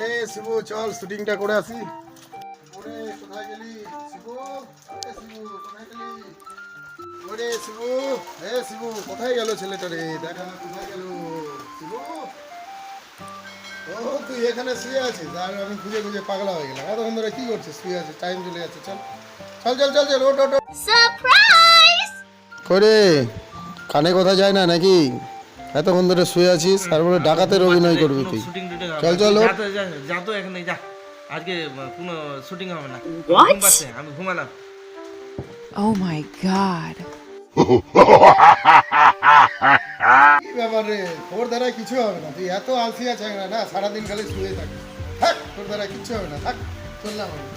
আরে শিবু চল শুটিংটা করে আসি। ওরে কোথায় গেলি শিবু? আরে শিবু কোথায় গেলি? ওরে শিবু, হে শিবু কোথায় গেল ছেলেটা রে? দেখা কোথায় গেল শিবু? ও তুই এখানে শুয়ে আছিস আর আমি খুঁজে খুঁজে পাগলা হয়ে গেলাম। এতক্ষণ ধরে কি করছিস? শুয়ে আছিস, টাইম চলে যাচ্ছে। চল চল চল চল চল ওট ওট ওট। সারপ্রাইজ! করে কানে কথা যায় না নাকি? এতক্ষণ ধরে শুয়ে আছিস আর বলে ডাকাতের অভিনয় করবি তুই। চল চল ওঠ। যা তো এখানে যা, আজকে কোনো শুটিং হবে না। What? ঘুম পাচ্ছে, আমি ঘুমালাম। Oh my god. কি ব্যাপার রে, তোর দ্বারা কিছু হবে না। তুই এত আলসিয়া চ্যাংড়া না, সারাদিন খালি শুয়ে থাকিস। থাক, তোর দ্বারা কিচ্ছু হবে না, থাক চললাম আমি।